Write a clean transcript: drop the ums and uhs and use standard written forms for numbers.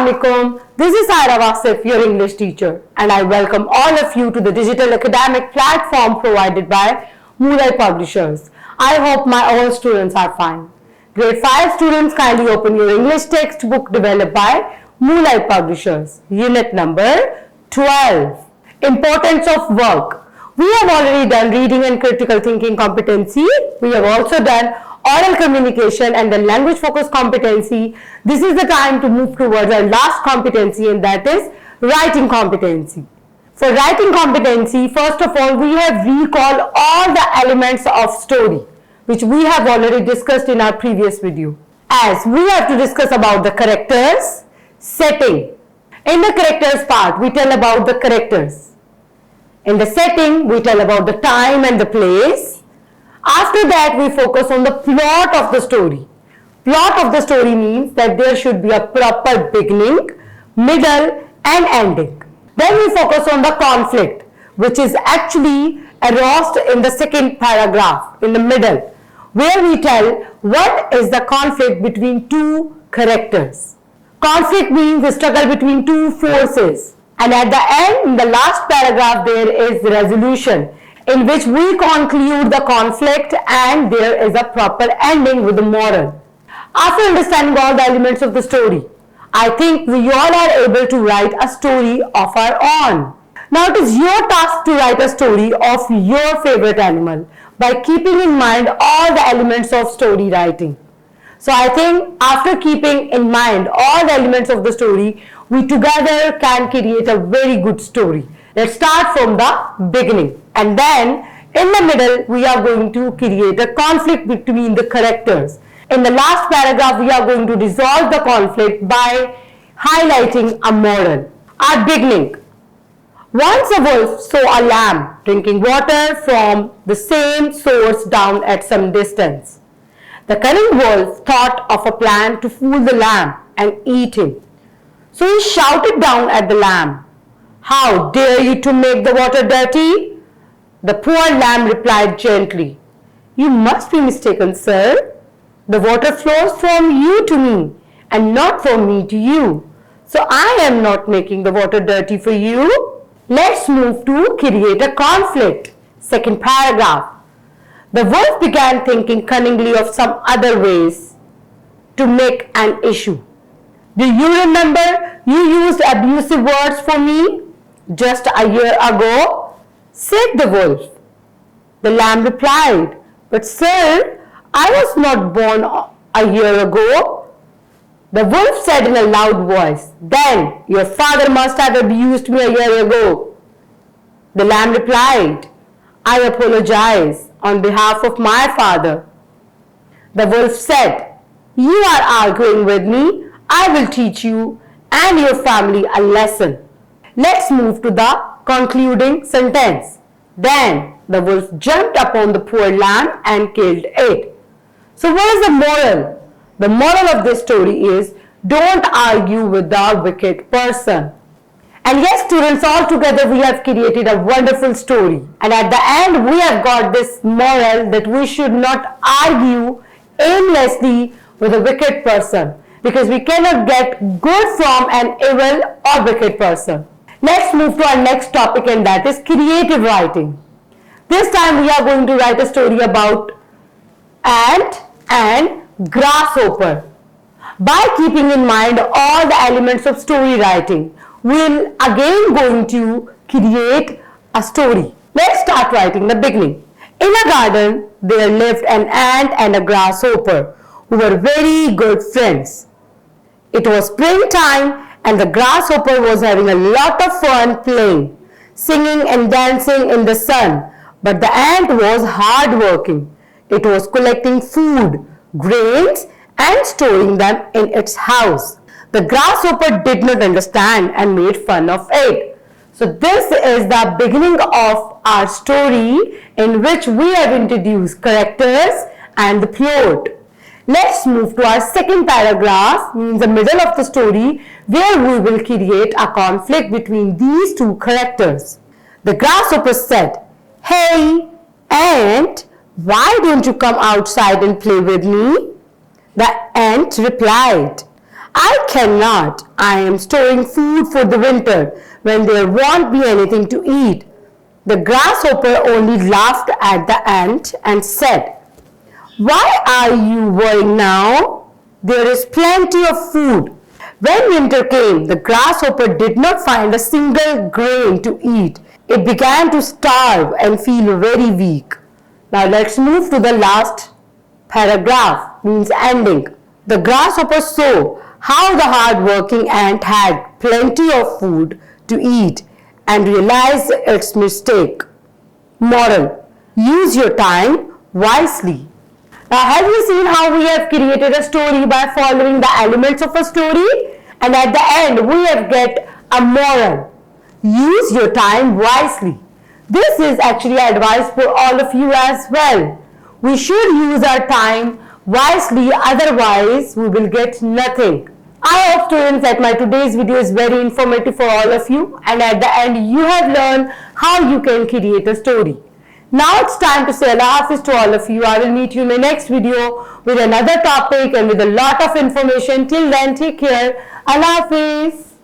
Assalamualaikum. This is Saira Wasif, your English teacher, and I welcome all of you to the digital academic platform provided by Moolai Publishers. I hope my all students are fine. Grade 5 students, kindly open your English textbook developed by Moolai Publishers, unit number 12. Importance of work. We have already done reading and critical thinking competency. We have also done oral communication and then language focused competency. This is the time to move towards our last competency, and that is writing competency. For writing competency, first of all, we have recalled all the elements of story, which we have already discussed in our previous video. As we have to discuss about the characters, setting. In the characters part, we tell about the characters. In the setting, we tell about the time and the place. After that, we focus on the plot of the story. Plot of the story means that there should be a proper beginning, middle and ending. Then we focus on the conflict, which is actually aroused in the second paragraph, in the middle, where we tell what is the conflict between two characters. Conflict means the struggle between two forces. And at the end, in the last paragraph, there is resolution, in which we conclude the conflict and there is a proper ending with the moral. After understanding all the elements of the story, I think we all are able to write a story of our own. Now it is your task to write a story of your favorite animal by keeping in mind all the elements of story writing. So I think after keeping in mind all the elements of the story, we together can create a very good story. Let's start from the beginning, and then in the middle we are going to create a conflict between the characters. In the last paragraph we are going to resolve the conflict by highlighting a moral. Our beginning. Once a wolf saw a lamb drinking water from the same source down at some distance. The cunning wolf thought of a plan to fool the lamb and eat him. So he shouted down at the lamb, "How dare you to make the water dirty?" The poor lamb replied gently, "You must be mistaken, sir. The water flows from you to me and not from me to you. So I am not making the water dirty for you." Let's move to create a conflict. Second paragraph. The wolf began thinking cunningly of some other ways to make an issue. "Do you remember you used abusive words for me just a year ago?" said the wolf. The lamb replied, "But sir, I was not born a year ago." The wolf said in a loud voice, "Then your father must have abused me a year ago." The lamb replied, "I apologize on behalf of my father." The wolf said, "You are arguing with me. I will teach you and your family a lesson." Let's move to the concluding sentence. Then the wolf jumped upon the poor lamb and killed it. So what is the moral? The moral of this story is, don't argue with the wicked person. And yes, students, all together we have created a wonderful story. And at the end, we have got this moral that we should not argue aimlessly with a wicked person, because we cannot get good from an evil or wicked person. Let's move to our next topic, and that is creative writing. This time we are going to write a story about ant and grasshopper. By keeping in mind all the elements of story writing, we'll again going to create a story. Let's start writing the beginning. In a garden, there lived an ant and a grasshopper who were very good friends. It was springtime and the grasshopper was having a lot of fun playing, singing and dancing in the sun. But the ant was hard working. It was collecting food, grains and storing them in its house. The grasshopper did not understand and made fun of it. So this is the beginning of our story, in which we have introduced characters and the plot. Let's move to our second paragraph, means the middle of the story, where we will create a conflict between these two characters. The grasshopper said, "Hey, ant, why don't you come outside and play with me?" The ant replied, I cannot. I am storing food for the winter when there won't be anything to eat. The grasshopper only laughed at the ant and said, Why are you worrying now? There is plenty of food. When winter came, the grasshopper did not find a single grain to eat. It began to starve and feel very weak. Now let's move to the last paragraph, means ending. The grasshopper saw how the hard-working ant had plenty of food to eat and realized its mistake. Moral: use your time wisely. Now, have you seen how we have created a story by following the elements of a story? And at the end, we have get a moral. Use your time wisely. This is actually advice for all of you as well. We should use our time wisely, otherwise we will get nothing. I hope, students, that my today's video is very informative for all of you, and at the end you have learned how you can create a story. Now it's time to say Allah Hafiz to all of you. I will meet you in my next video with another topic and with a lot of information. Till then, take care. Allah Hafiz.